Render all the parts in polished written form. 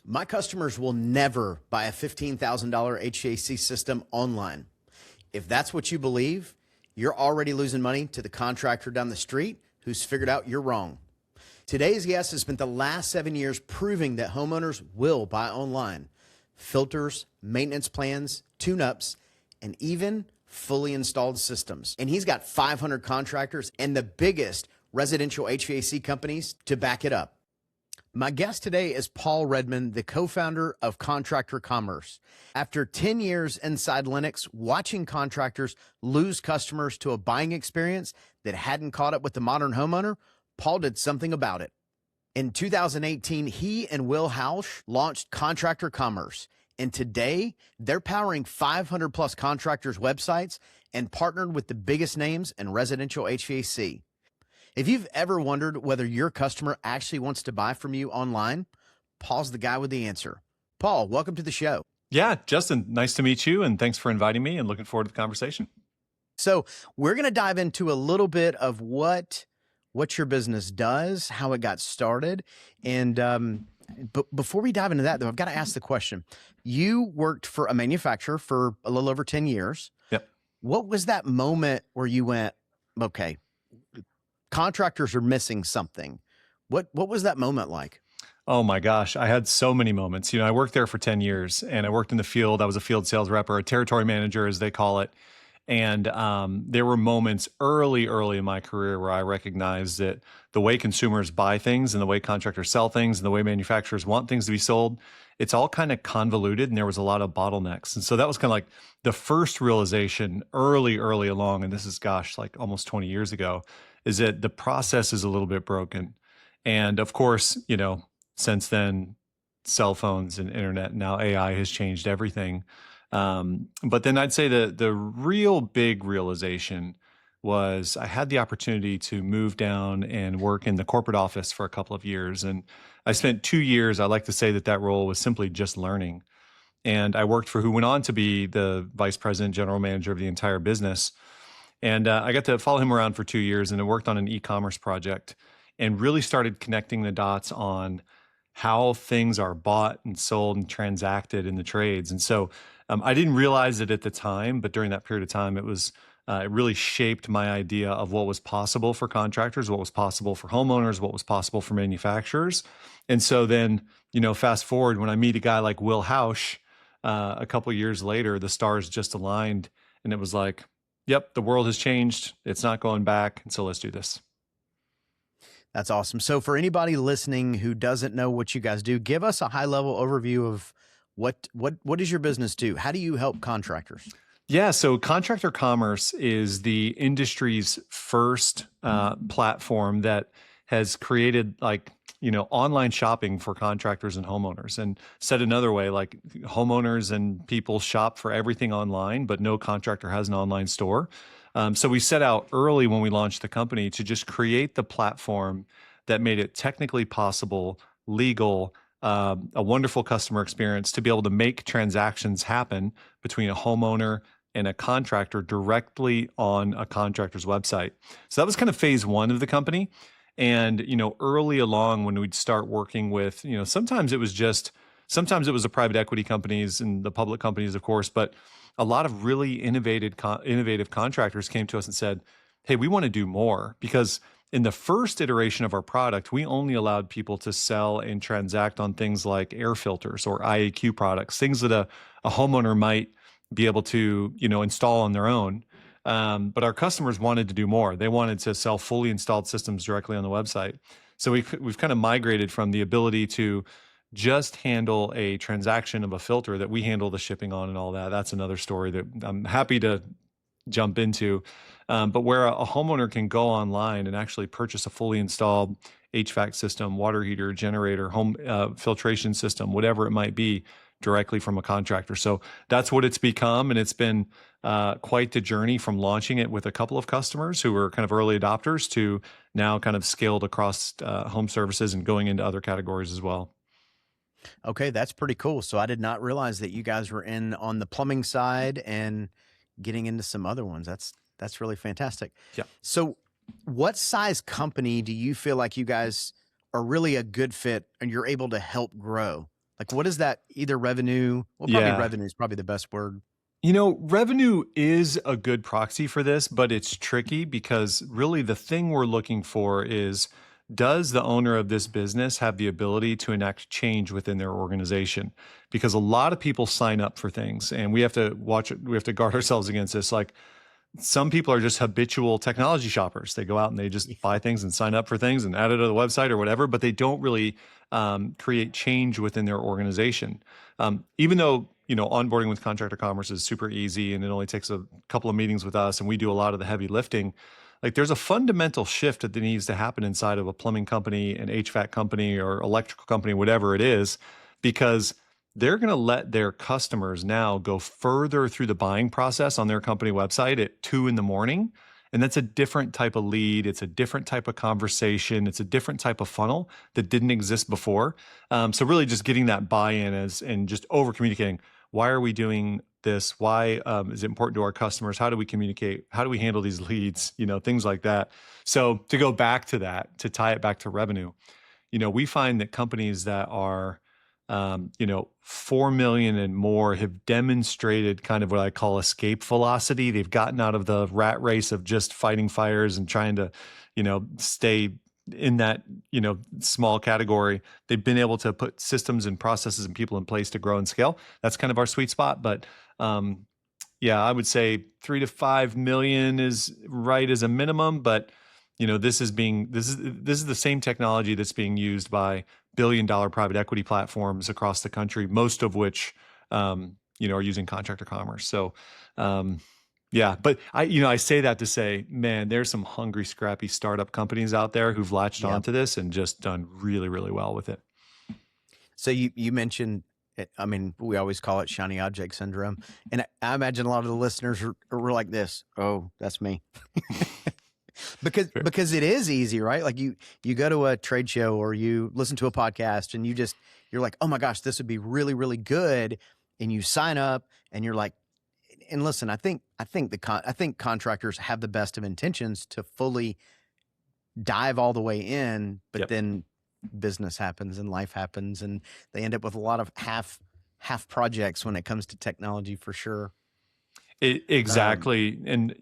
My customers will never buy a $15,000 HVAC system online. If that's what you believe, you're already losing money to the contractor down the street who's figured out you're wrong. Today's guest has spent the last 7 years proving that homeowners will buy online. Filters, maintenance plans, tune-ups, and even fully installed systems. And he's got 500 contractors and the biggest residential HVAC companies to back it up. My guest today is Paul Redman, the co-founder of Contractor Commerce. After 10 years inside Linux, watching contractors lose customers to a buying experience that hadn't caught up with the modern homeowner, Paul did something about it. In 2018, he and Will Hausch launched Contractor Commerce, and today they're powering 500 plus contractors' websites and partnered with the biggest names in residential HVAC. If you've ever wondered whether your customer actually wants to buy from you online, Paul's the guy with the answer. Paul, welcome to the show. Yeah, Justin, nice to meet you, and thanks for inviting me, and looking forward to the conversation. So we're going to dive into a little bit of what your business does, how it got started. And but before we dive into that, though, I've got to ask the question. You worked for a manufacturer for a little over 10 years. Yep. What was that moment where you went, okay, contractors are missing something? What was that moment like? Oh my gosh, I had so many moments. I worked there for 10 years, and I worked in the field. I was a field sales rep, or a territory manager, as they call it. And there were moments early in my career where I recognized that the way consumers buy things and the way contractors sell things and the way manufacturers want things to be sold, it's all kind of convoluted, and there was a lot of bottlenecks. And so that was kind of like the first realization early along, and this is, like almost 20 years ago, is that the process is a little bit broken. And of course, since then, cell phones and internet, and now AI has changed everything. But then I'd say the real big realization was I had the opportunity to move down and work in the corporate office for a couple of years. And I spent 2 years, I like to say that role was simply just learning. And I worked for who went on to be the vice president, general manager of the entire business. And I got to follow him around for 2 years, and I worked on an e-commerce project and really started connecting the dots on how things are bought and sold and transacted in the trades. And so I didn't realize it at the time, but during that period of time, it really shaped my idea of what was possible for contractors, what was possible for homeowners, what was possible for manufacturers. And so then, fast forward, when I meet a guy like Will Hausch, a couple of years later, the stars just aligned, and it was like, yep, the world has changed. It's not going back. And so let's do this. That's awesome. So for anybody listening who doesn't know what you guys do, give us a high level overview of what does your business do? How do you help contractors? Yeah, so Contractor Commerce is the industry's first platform that has created online shopping for contractors and homeowners. And said another way, homeowners and people shop for everything online, but no contractor has an online store. So we set out early when we launched the company to just create the platform that made it technically possible, legal, a wonderful customer experience to be able to make transactions happen between a homeowner and a contractor directly on a contractor's website. So that was kind of phase one of the company. And, early along when we'd start working with, sometimes it was the private equity companies and the public companies, of course, but a lot of really innovative contractors came to us and said, hey, we want to do more, because in the first iteration of our product, we only allowed people to sell and transact on things like air filters or IAQ products, things that a homeowner might be able to, install on their own. But our customers wanted to do more. They wanted to sell fully installed systems directly on the website. So we've kind of migrated from the ability to just handle a transaction of a filter that we handle the shipping on and all that. That's another story that I'm happy to jump into. But where a homeowner can go online and actually purchase a fully installed HVAC system, water heater, generator, home filtration system, whatever it might be, directly from a contractor. So that's what it's become. And it's been quite the journey from launching it with a couple of customers who were kind of early adopters to now kind of scaled across home services and going into other categories as well. Okay, that's pretty cool. So I did not realize that you guys were in on the plumbing side and getting into some other ones. That's really fantastic. Yeah. So what size company do you feel like you guys are really a good fit and you're able to help grow? Like, what is that? Either revenue, well, probably Yeah. revenue is probably the best word. Revenue is a good proxy for this, but it's tricky because really the thing we're looking for is, does the owner of this business have the ability to enact change within their organization? Because a lot of people sign up for things and we have to watch it, we have to guard ourselves against this. Like, some people are just habitual technology shoppers. They go out and they just buy things and sign up for things and add it to the website or whatever, but they don't really create change within their organization. Even though, onboarding with Contractor Commerce is super easy and it only takes a couple of meetings with us and we do a lot of the heavy lifting, like there's a fundamental shift that needs to happen inside of a plumbing company, an HVAC company, or electrical company, whatever it is, because they're going to let their customers now go further through the buying process on their company website at 2 a.m. And that's a different type of lead. It's a different type of conversation. It's a different type of funnel that didn't exist before. So really just getting that buy-in and just over communicating. Why are we doing this? Why is it important to our customers? How do we communicate? How do we handle these leads? Things like that. So to go back to that, to tie it back to revenue, we find that companies that are 4 million and more have demonstrated kind of what I call escape velocity. They've gotten out of the rat race of just fighting fires and trying to, stay in that, small category. They've been able to put systems and processes and people in place to grow and scale. That's kind of our sweet spot. But I would say 3 to 5 million is right as a minimum, but this is the same technology that's being used by billion-dollar private equity platforms across the country, most of which, are using Contractor Commerce. So, but I say that to say, man, there's some hungry, scrappy startup companies out there who've latched onto this and just done really, really well with it. So you mentioned it, I mean, we always call it shiny object syndrome. And I imagine a lot of the listeners are like this. Oh, that's me. Because it is easy, right? Like you go to a trade show or you listen to a podcast and you're like, oh my gosh, this would be really, really good. And you sign up and you're like, and listen, I think contractors have the best of intentions to fully dive all the way in, but then business happens and life happens and they end up with a lot of half projects when it comes to technology, for sure. Exactly. And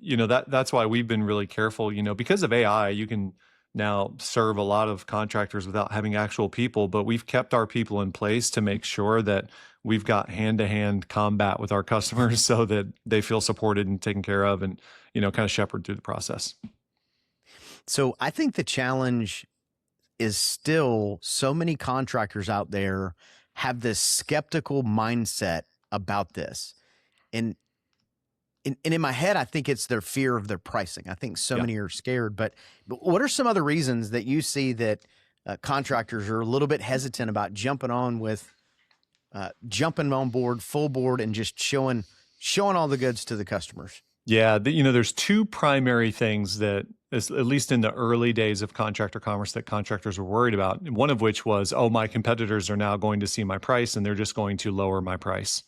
that's why we've been really careful, because of AI, you can now serve a lot of contractors without having actual people, but we've kept our people in place to make sure that we've got hand-to-hand combat with our customers so that they feel supported and taken care of and, kind of shepherd through the process. So I think the challenge is still so many contractors out there have this skeptical mindset about this. And in my head, I think it's their fear of their pricing. I think so many are scared. But what are some other reasons that you see that contractors are a little bit hesitant about jumping on board, full board, and just showing all the goods to the customers? Yeah, there's two primary things that, at least in the early days of Contractor Commerce, that contractors were worried about. One of which was, my competitors are now going to see my price and they're just going to lower my price.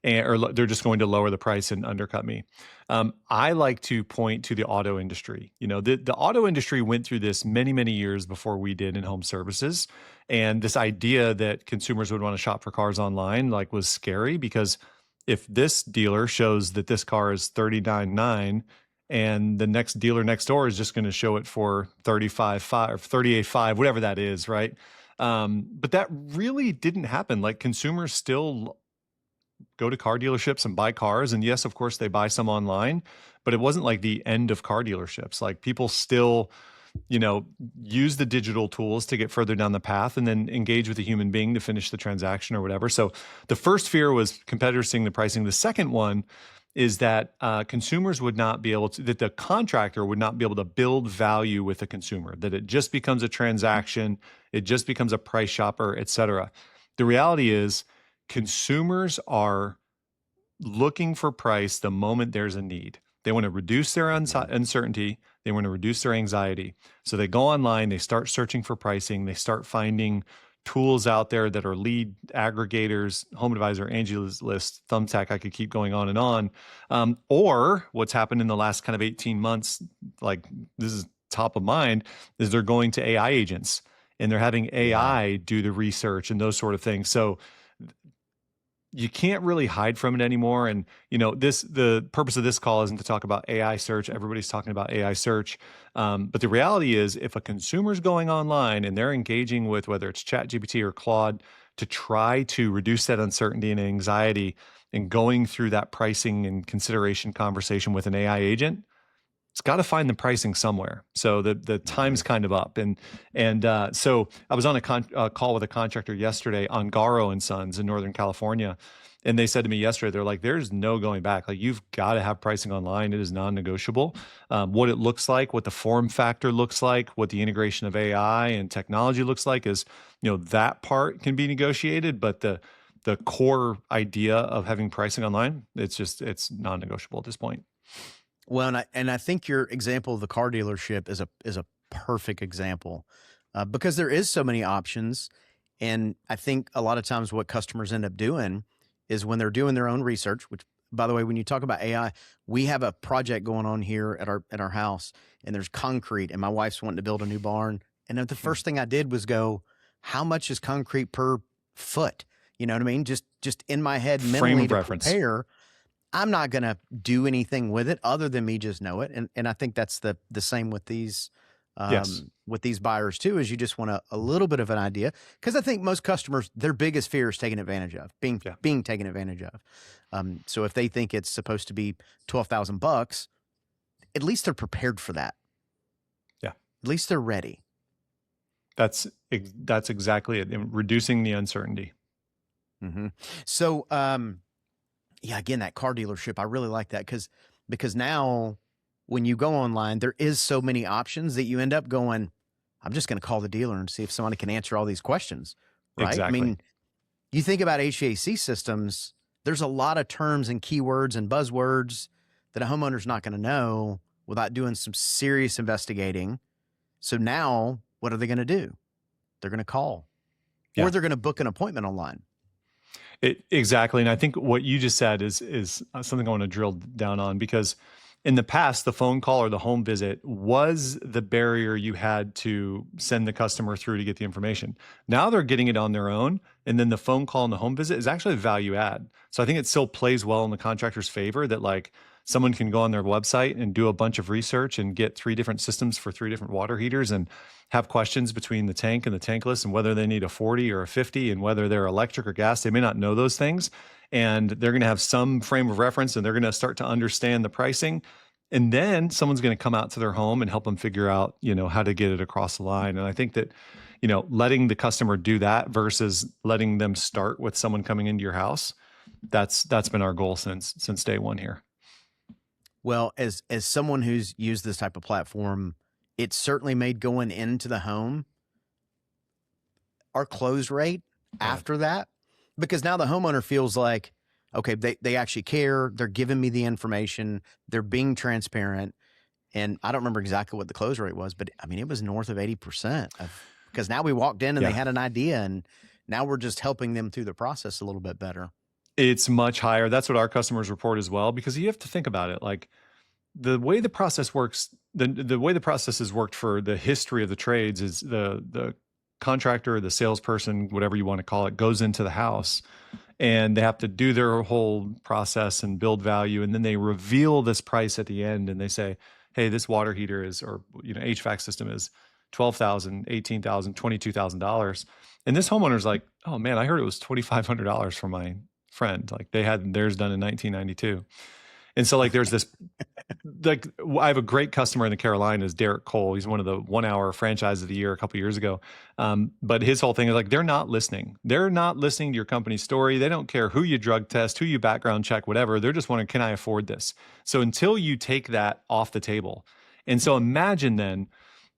Or they're just going to lower the price and undercut me. I like to point to the auto industry. The auto industry went through this many, many years before we did in home services. And this idea that consumers would want to shop for cars online was scary, because if this dealer shows that this car is $39,900 and the next dealer next door is just going to show it for $35,500 or $38,500, whatever that is, right? But that really didn't happen. Consumers still go to car dealerships and buy cars. And yes, of course, they buy some online, but it wasn't like the end of car dealerships. People still, use the digital tools to get further down the path and then engage with a human being to finish the transaction or whatever. So the first fear was competitors seeing the pricing. The second one is that consumers would not be able to, that the contractor would not be able to build value with the consumer, that it just becomes a transaction, it just becomes a price shopper, et cetera. The reality is, consumers are looking for price the moment there's a need. They want to reduce their uncertainty. They want to reduce their anxiety. So they go online, they start searching for pricing. They start finding tools out there that are lead aggregators, Home Advisor, Angie's List, Thumbtack. I could keep going on and on. Or what's happened in the last kind of 18 months, this is top of mind, is they're going to AI agents and they're having AI do the research and those sort of things. So you can't really hide from it anymore. And the purpose of this call isn't to talk about AI search. Everybody's talking about AI search, but the reality is, if a consumer's going online and they're engaging with whether it's ChatGPT or Claude to try to reduce that uncertainty and anxiety, and going through that pricing and consideration conversation with an AI agent, it's got to find the pricing somewhere. So the time's kind of up. So I was on a call with a contractor yesterday on Garo and Sons in Northern California. And they said to me yesterday, they're like, there's no going back. Like, you've got to have pricing online. It is non-negotiable. What it looks like, what the form factor looks like, what the integration of AI and technology looks like is, that part can be negotiated, but the core idea of having pricing online, it's non-negotiable at this point. Well, and I think your example of the car dealership is a perfect example, because there is so many options. And I think a lot of times what customers end up doing is, when they're doing their own research, which, by the way, when you talk about AI, we have a project going on here at our house, and there's concrete, and my wife's wanting to build a new barn. And the first thing I did was go, how much is concrete per foot? You know what I mean? Just in my head, mentally, frame of to reference. prepare. I'm not going to do anything with it other than me just know it. And I think that's the same with these, Yes. with these buyers too, is you just want a little bit of an idea. Cause I think most customers, their biggest fear is taken advantage of, being taken advantage of. So if they think it's supposed to be $12,000, at least they're prepared for that. Yeah. At least they're ready. That's exactly it. And reducing the uncertainty. Mm-hmm. So, yeah, again, that car dealership, I really like that because now when you go online, there is so many options that you end up going, I'm just going to call the dealer and see if somebody can answer all these questions, right? Exactly. I mean, you think about HVAC systems, there's a lot of terms and keywords and buzzwords that a homeowner's not going to know without doing some serious investigating. So now what are they going to do? They're going to call, or they're going to book an appointment online. Exactly. And I think what you just said is something I want to drill down on, because in the past, the phone call or the home visit was the barrier you had to send the customer through to get the information. Now they're getting it on their own. And then the phone call and the home visit is actually a value add. So I think it still plays well in the contractor's favor that, like, someone can go on their website and do a bunch of research and get 3 different systems for 3 different water heaters and have questions between the tank and the tankless, and whether they need a 40 or a 50, and whether they're electric or gas. They may not know those things, and they're going to have some frame of reference, and they're going to start to understand the pricing. And then someone's going to come out to their home and help them figure out, how to get it across the line. And I think that, letting the customer do that versus letting them start with someone coming into your house, that's been our goal since day one here. Well, as someone who's used this type of platform, it's certainly made going into the home our close rate after that, because now the homeowner feels like, okay, they actually care. They're giving me the information. They're being transparent. And I don't remember exactly what the close rate was, but I mean, it was north of 80%, because now we walked in and they had an idea, and now we're just helping them through the process a little bit better. It's much higher. That's what our customers report as well, because you have to think about it. Like, the way the process works, the way the process has worked for the history of the trades is the contractor, the salesperson, whatever you want to call it, goes into the house, and they have to do their whole process and build value. And then they reveal this price at the end, and they say, hey, this water heater is, or, HVAC system is $12,000, $18,000, $22,000. And this homeowner's like, oh man, I heard it was $2,500 from my friend. Like, they had theirs done in 1992. And so, like, there's this, like, I have a great customer in the Carolinas, Derek Cole. He's one of the 1 hour franchise of the year a couple of years ago. But his whole thing is, like, they're not listening. They're not listening to your company's story. They don't care who you drug test, who you background check, whatever. They're just wondering, can I afford this? So until you take that off the table. And so imagine then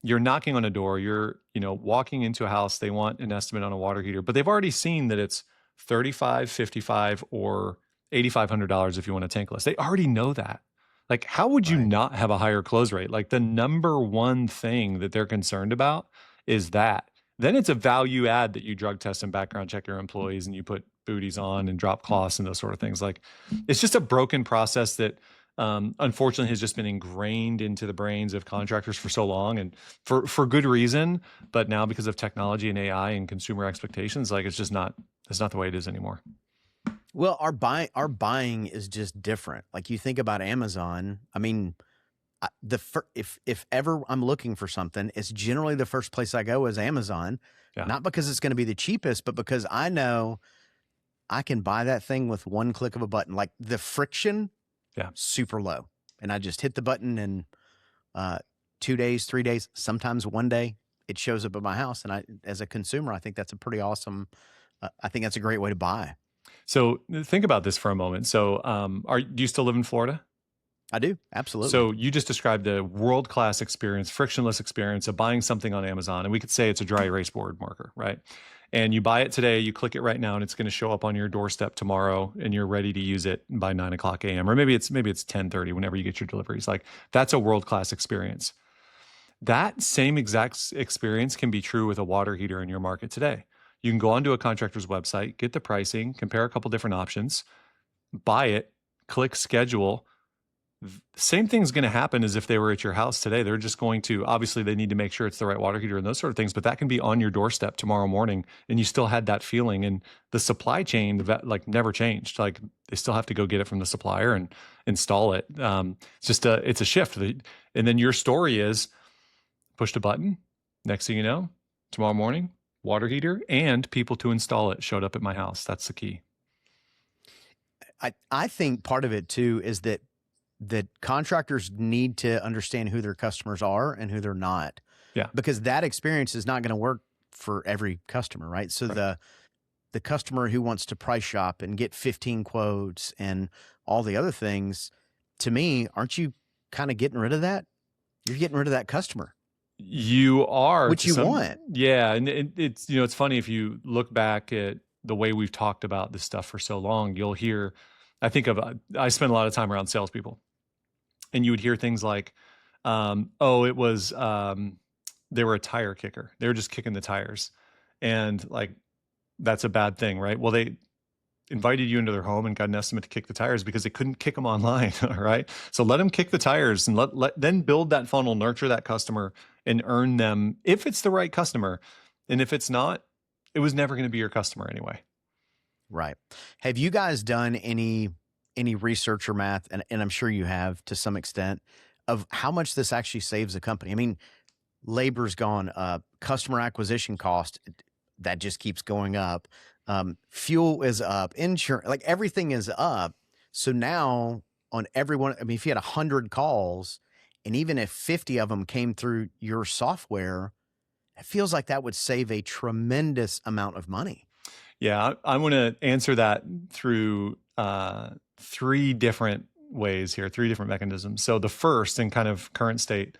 you're knocking on a door, you're, walking into a house, they want an estimate on a water heater, but they've already seen that it's $35, $55, or $8,500 if you want a tankless. They already know that. Like, how would you not have a higher close rate? Like, the number one thing that they're concerned about is that. Then it's a value add that you drug test and background check your employees, and you put booties on and drop costs and those sort of things. Like, it's just a broken process that unfortunately has just been ingrained into the brains of contractors for so long, and for good reason. But now, because of technology and AI and consumer expectations, like, that's not the way it is anymore. Well, our buying is just different. Like you think about Amazon. I mean, if ever I'm looking for something, it's generally the first place I go is Amazon, Yeah. not because it's going to be the cheapest, but because I know I can buy that thing with one click of a button. Like the friction, Yeah. super low, and I just hit the button, and 2 days, 3 days, sometimes one day, it shows up at my house. And as a consumer, I think that's a pretty awesome. I think that's a great way to buy. So think about this for a moment. So do you still live in Florida? I do, absolutely. So you just described a world-class experience, frictionless experience of buying something on Amazon. And we could say it's a dry erase board marker, right? And you buy it today, you click it right now, and it's going to show up on your doorstep tomorrow, and you're ready to use it by 9 o'clock a.m. Or maybe it's 10:30 whenever you get your deliveries. Like that's a world-class experience. That same exact experience can be true with a water heater in your market today. You can go onto a contractor's website, get the pricing, compare a couple different options, buy it, click schedule. Same thing's going to happen as if they were at your house today. They're just going to, obviously, they need to make sure it's the right water heater and those sort of things, but that can be on your doorstep tomorrow morning, and you still had that feeling. And the supply chain, like, never changed. Like, they still have to go get it from the supplier and install it. It's a shift. And then your story is pushed a button. Next thing you know, tomorrow morning, water heater and people to install it showed up at my house. That's the key. I think part of it too is that contractors need to understand who their customers are and who they're not. Yeah. Because that experience is not going to work for every customer, right? So Right. the customer who wants to price shop and get 15 quotes and all the other things, to me, aren't you kind of getting rid of that? You're getting rid of that customer, You are which to you some, want. yeah, and it's it's funny if you look back at the way we've talked about this stuff for so long, you'll hear. I spend a lot of time around salespeople, and you would hear things like, "Oh, it was they were a tire kicker. They were just kicking the tires," and like that's a bad thing, right? Well, they invited you into their home and got an estimate to kick the tires because they couldn't kick them online. All right. So let them kick the tires and then build that funnel, nurture that customer and earn them if it's the right customer. And if it's not, it was never going to be your customer anyway. Right. Have you guys done any research or math, and I'm sure you have to some extent, of how much this actually saves a company? I mean, labor's gone up, customer acquisition cost, that just keeps going up. Fuel is up, insurance, like everything is up. So now on everyone, I mean, if you had 100 calls and even if 50 of them came through your software, it feels like that would save a tremendous amount of money. Yeah, I want to answer that through three different ways here, three different mechanisms. So the first, in kind of current state,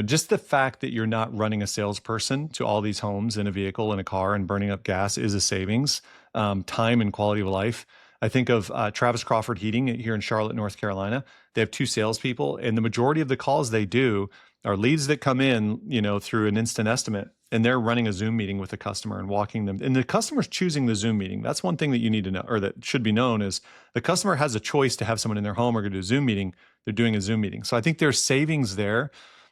just the fact that you're not running a salesperson to all these homes in a vehicle, in a car, and burning up gas is a savings, time and quality of life. I think of Travis Crawford Heating here in Charlotte, North Carolina. They have 2 salespeople, and the majority of the calls they do are leads that come in, through an instant estimate, and they're running a Zoom meeting with the customer and walking them. And the customer's choosing the Zoom meeting. That's one thing that you need to know, or that should be known, is the customer has a choice to have someone in their home or go to a Zoom meeting. They're doing a Zoom meeting. So I think there's savings there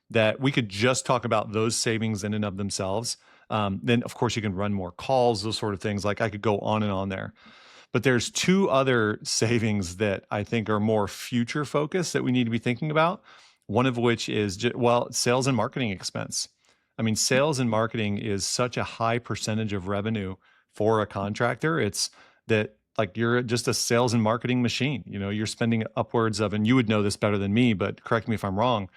that we could just talk about those savings in and of themselves. Then, of course, you can run more calls, those sort of things. Like I could go on and on there. But there's 2 other savings that I think are more future focused that we need to be thinking about. One of which is, sales and marketing expense. I mean, sales and marketing is such a high percentage of revenue for a contractor. It's that, like, you're just a sales and marketing machine. You're spending upwards of, and you would know this better than me, but correct me if I'm wrong,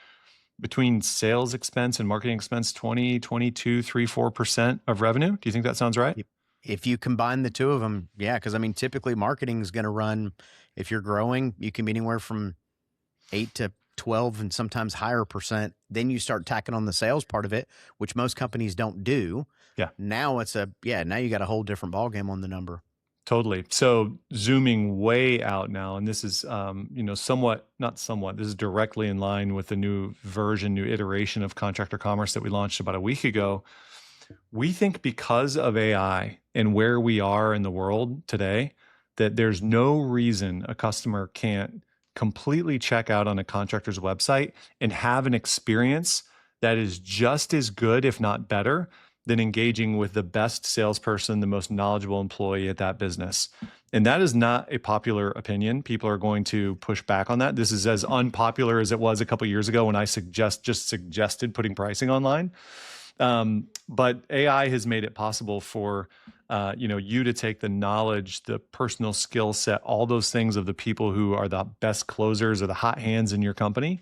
between sales expense and marketing expense, 20, 22, 3, 4% of revenue. Do you think that sounds right? If you combine the two of them, yeah, because I mean, typically marketing is going to run, if you're growing, you can be anywhere from 8 to 12 and sometimes higher percent. Then you start tacking on the sales part of it, which most companies don't do. Yeah. Now now you got a whole different ballgame on the number. Totally. So zooming way out now, and this is, not somewhat, this is directly in line with the new iteration of Contractor Commerce that we launched about a week ago. We think because of AI and where we are in the world today, that there's no reason a customer can't completely check out on a contractor's website and have an experience that is just as good, if not better, than engaging with the best salesperson, the most knowledgeable employee at that business. And that is not a popular opinion. People are going to push back on that. This is as unpopular as it was a couple of years ago when I just suggested putting pricing online. But AI has made it possible for you to take the knowledge, the personal skill set, all those things of the people who are the best closers or the hot hands in your company,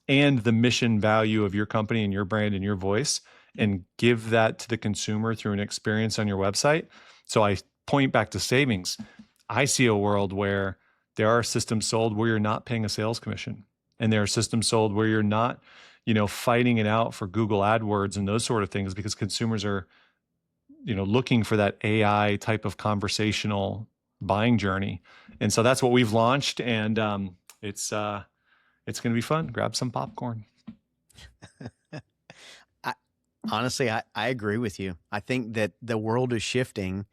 and the mission value of your company and your brand and your voice, and give that to the consumer through an experience on your website. So I point back to savings. I see a world where there are systems sold where you're not paying a sales commission, and there are systems sold where you're not, fighting it out for Google AdWords and those sort of things, because consumers are, looking for that AI type of conversational buying journey. And so that's what we've launched, and it's going to be fun. Grab some popcorn. Honestly, I agree with you. I think that the world is shifting,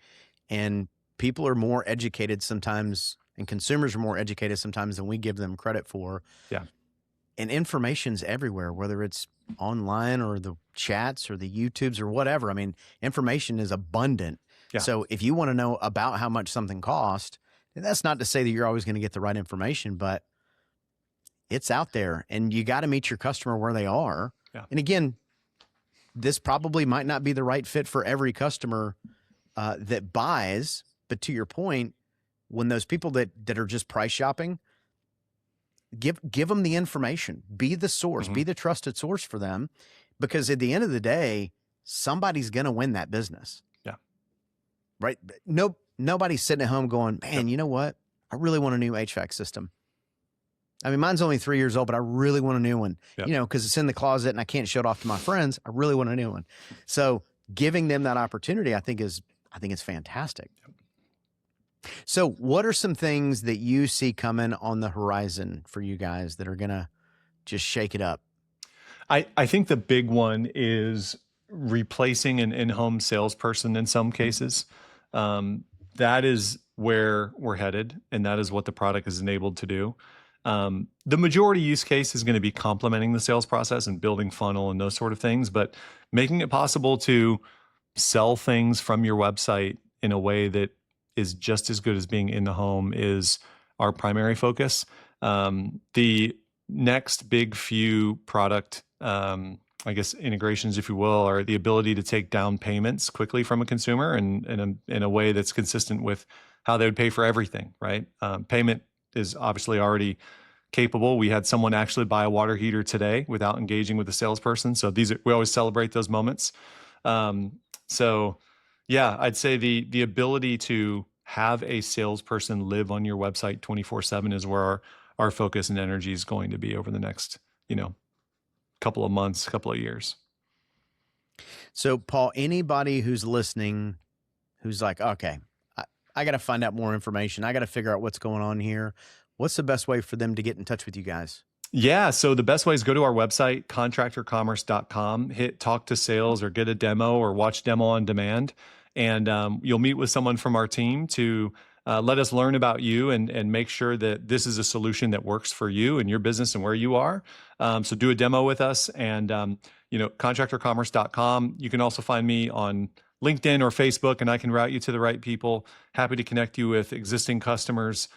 and people are more educated sometimes, and consumers are more educated sometimes than we give them credit for. Yeah. And information's everywhere, whether it's online or the chats or the YouTubes or whatever. I mean, information is abundant. Yeah. So if you want to know about how much something costs, that's not to say that you're always going to get the right information, but it's out there, and you got to meet your customer where they are. Yeah. And again, this probably might not be the right fit for every customer that buys, but to your point, when those people that are just price shopping, give them the information, be the source, be the trusted source for them, because at the end of the day, somebody's going to win that business. Yeah. Right. Nobody's sitting at home going, man, you know what? I really want a new HVAC system. I mean, mine's only 3 years old, but I really want a new one, because it's in the closet and I can't show it off to my friends. I really want a new one. So giving them that opportunity, I think it's fantastic. So what are some things that you see coming on the horizon for you guys that are going to just shake it up? I think the big one is replacing an in-home salesperson in some cases. That is where we're headed, and that is what the product is enabled to do. The majority use case is going to be complementing the sales process and building funnel and those sort of things, but making it possible to sell things from your website in a way that is just as good as being in the home is our primary focus. The next big few product, integrations, if you will, are the ability to take down payments quickly from a consumer and in a way that's consistent with how they would pay for everything, right? Payment is obviously already capable. We had someone actually buy a water heater today without engaging with the salesperson. So we always celebrate those moments. Yeah, I'd say the ability to have a salesperson live on your website 24/7 is where our focus and energy is going to be over the next, couple of months, couple of years. So Paul, anybody who's listening, who's like, okay, I got to find out more information. I got to figure out what's going on here. What's the best way for them to get in touch with you guys? Yeah. So the best way is go to our website, contractorcommerce.com, hit talk to sales or get a demo or watch demo on demand. And you'll meet with someone from our team to let us learn about you and make sure that this is a solution that works for you and your business and where you are. So do a demo with us, and contractorcommerce.com. You can also find me on LinkedIn or Facebook, and I can route you to the right people. Happy to connect you with existing customers.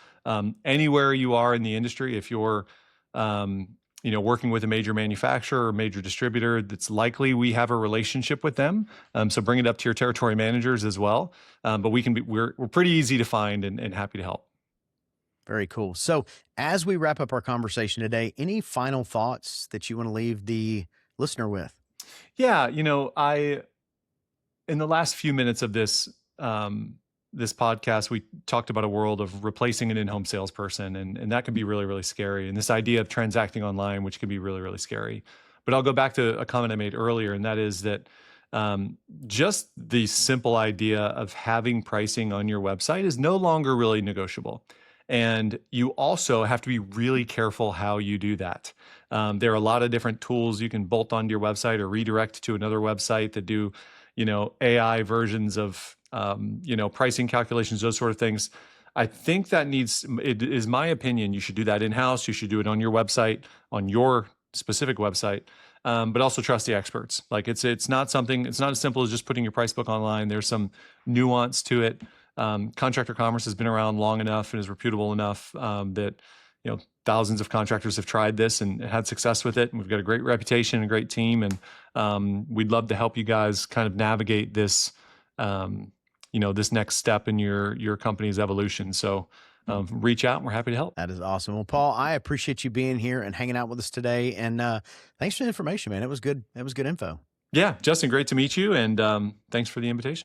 Anywhere you are in the industry, if you're working with a major manufacturer or major distributor, that's likely we have a relationship with them. So bring it up to your territory managers as well. But we're pretty easy to find and happy to help. Very cool. So as we wrap up our conversation today, any final thoughts that you want to leave the listener with? Yeah. In the last few minutes of this podcast, we talked about a world of replacing an in-home salesperson, and that can be really, really scary. And this idea of transacting online, which can be really, really scary. But I'll go back to a comment I made earlier, and that is that just the simple idea of having pricing on your website is no longer really negotiable. And you also have to be really careful how you do that. There are a lot of different tools you can bolt onto your website or redirect to another website that do, AI versions of, pricing calculations, those sort of things. I think it is my opinion, you should do that in-house. You should do it on your website, on your specific website. but also trust the experts. Like it's not as simple as just putting your price book online. There's some nuance to it. Contractor Commerce has been around long enough and is reputable enough that thousands of contractors have tried this and had success with it. And we've got a great reputation and a great team, and we'd love to help you guys kind of navigate this, this next step in your company's evolution. So reach out, and we're happy to help. That is awesome. Well, Paul, I appreciate you being here and hanging out with us today. And thanks for the information, man. It was good. It was good info. Yeah, Justin, great to meet you, and thanks for the invitation.